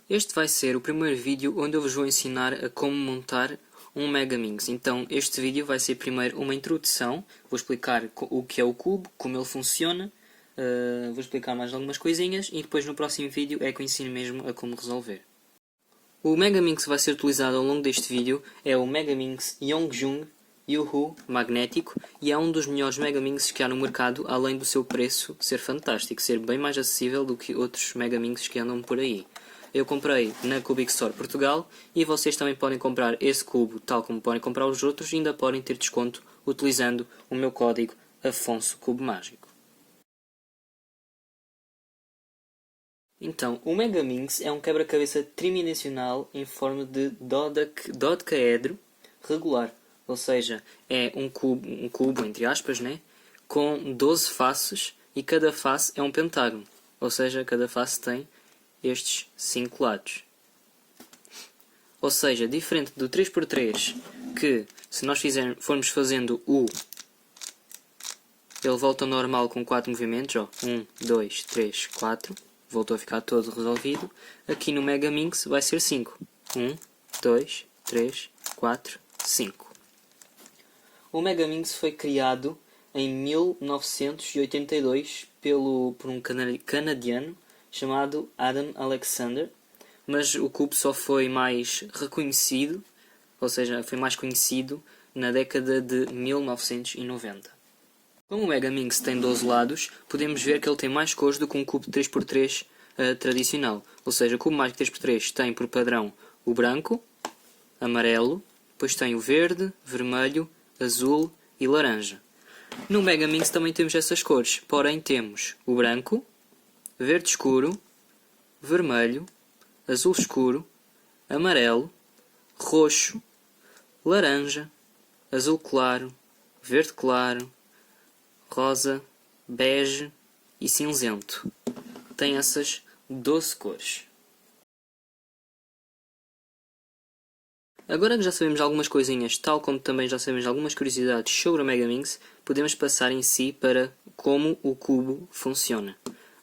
Este vai ser o primeiro vídeo onde eu vos vou ensinar a como montar um Megaminx. Então este vídeo vai ser primeiro uma introdução, vou explicar o que é o cubo, como ele funciona, vou explicar mais algumas coisinhas e depois no próximo vídeo é que eu ensino mesmo a como resolver. O Megaminx que vai ser utilizado ao longo deste vídeo é o Megaminx Yongjung Yuhu magnético e é um dos melhores Megaminxes que há no mercado, além do seu preço ser fantástico, ser bem mais acessível do que outros Megaminxes que andam por aí. Eu comprei na Cubic Store Portugal e vocês também podem comprar esse cubo, tal como podem comprar os outros, e ainda podem ter desconto utilizando o meu código Afonso Cubo Mágico. Então, o Megaminx é um quebra-cabeça tridimensional em forma de dodecaedro regular, ou seja, é um cubo entre aspas, né, com 12 faces e cada face é um pentágono, ou seja, cada face tem estes 5 lados. Ou seja, diferente do 3x3, que se nós formos fazendo ele volta ao normal com 4 movimentos, ó, 1, 2, 3, 4, voltou a ficar todo resolvido. Aqui no Megaminx vai ser 5. 1, 2, 3, 4, 5. O Megaminx foi criado em 1982 por um canadiano chamado Adam Alexander, mas o cubo só foi mais reconhecido, ou seja, foi mais conhecido na década de 1990. Como o Megaminx tem 12 lados, podemos ver que ele tem mais cores do que um cubo 3x3 tradicional. Ou seja, o cubo mágico 3x3 tem por padrão o branco, amarelo, depois tem o verde, vermelho, azul e laranja. No Megaminx também temos essas cores, porém temos o branco, verde escuro, vermelho, azul escuro, amarelo, roxo, laranja, azul claro, verde claro, rosa, bege e cinzento. Tem essas 12 cores. Agora que já sabemos algumas coisinhas, tal como também já sabemos algumas curiosidades sobre o Megaminx, podemos passar em si para como o cubo funciona.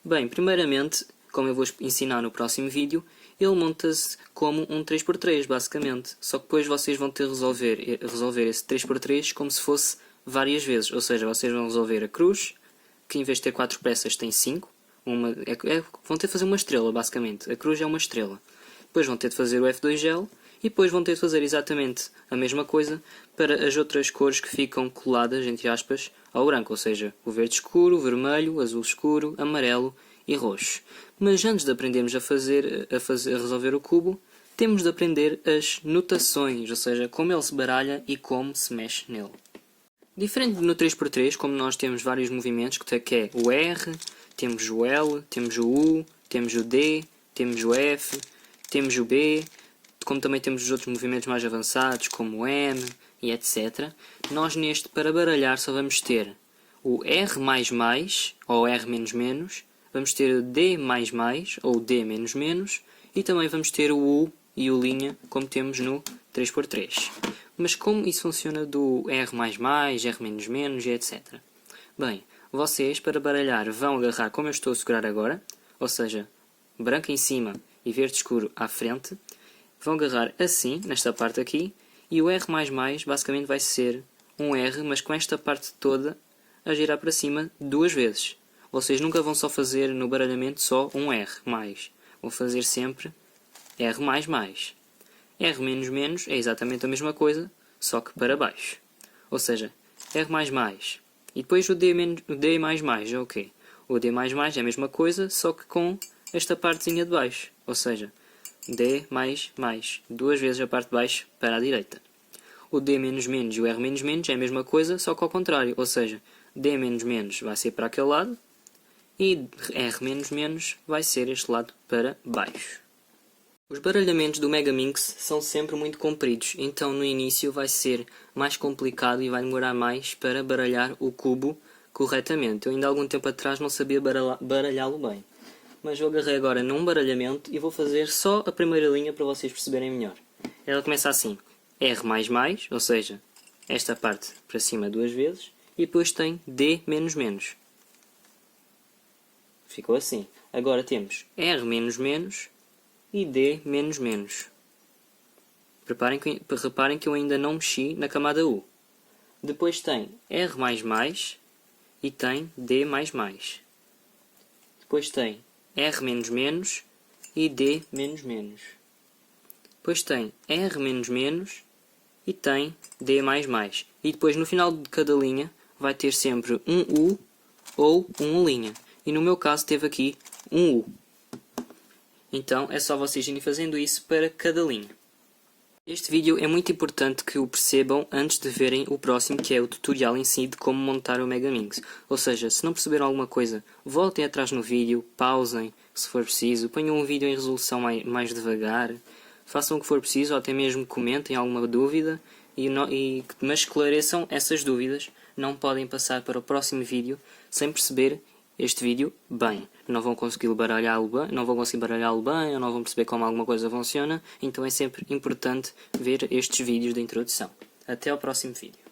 Bem, primeiramente, como eu vou ensinar no próximo vídeo, ele monta-se como um 3x3, basicamente. Só que depois vocês vão ter de resolver esse 3x3 como se fosse várias vezes. Ou seja, vocês vão resolver a cruz, que em vez de ter 4 peças tem 5. Vão ter de fazer uma estrela, basicamente. A cruz é uma estrela. Depois vão ter de fazer o F2L e depois vão ter de fazer exatamente a mesma coisa para as outras cores que ficam coladas, entre aspas, ao branco. Ou seja, o verde escuro, o vermelho, o azul escuro, amarelo e roxo. Mas antes de aprendermos a resolver o cubo, temos de aprender as notações, ou seja, como ele se baralha e como se mexe nele. Diferente no 3x3, como nós temos vários movimentos, que é o R, temos o L, temos o U, temos o D, temos o F, temos o B, como também temos os outros movimentos mais avançados, como o M e etc. Nós neste, para baralhar, só vamos ter o R++, ou R-, vamos ter o D++, ou D-, e também vamos ter o U e o linha, como temos no 3x3. Mas como isso funciona do R++, R-, e etc. Bem, vocês para baralhar vão agarrar como eu estou a segurar agora, ou seja, branco em cima e verde escuro à frente, vão agarrar assim, nesta parte aqui, e o R++ basicamente vai ser um R, mas com esta parte toda a girar para cima 2 vezes. Vocês nunca vão só fazer no baralhamento só um R+, vão fazer sempre R++. R-, é exatamente a mesma coisa, só que para baixo. Ou seja, R++. E depois o D++ é o quê? O D++ é a mesma coisa, só que com esta partezinha de baixo. Ou seja, D++, 2 vezes a parte de baixo para a direita. O D-, e o R-, é a mesma coisa, só que ao contrário. Ou seja, D-, vai ser para aquele lado e R-, vai ser este lado para baixo. Os baralhamentos do Megaminx são sempre muito compridos, então no início vai ser mais complicado e vai demorar mais para baralhar o cubo corretamente. Eu ainda há algum tempo atrás não sabia baralhá-lo bem. Mas eu agarrei agora num baralhamento e vou fazer só a primeira linha para vocês perceberem melhor. Ela começa assim, R++, ou seja, esta parte para cima 2 vezes, e depois tem D-. Ficou assim. Agora temos R-, e D menos menos. Reparem que eu ainda não mexi na camada U. Depois tem R++ e tem D++. Depois tem R e D menos. Depois tem R e tem D++. E depois no final de cada linha vai ter sempre um U ou um linha. E no meu caso teve aqui um U. Então é só vocês irem fazendo isso para cada linha. Este vídeo é muito importante que o percebam antes de verem o próximo, que é o tutorial em si de como montar o Megaminx. Ou seja, se não perceberam alguma coisa, voltem atrás no vídeo, pausem se for preciso, ponham um vídeo em resolução mais devagar, façam o que for preciso ou até mesmo comentem alguma dúvida, mas esclareçam essas dúvidas. Não podem passar para o próximo vídeo sem perceber este vídeo bem. Não vão conseguir baralhá-lo bem, ou não vão perceber como alguma coisa funciona, então é sempre importante ver estes vídeos de introdução. Até ao próximo vídeo.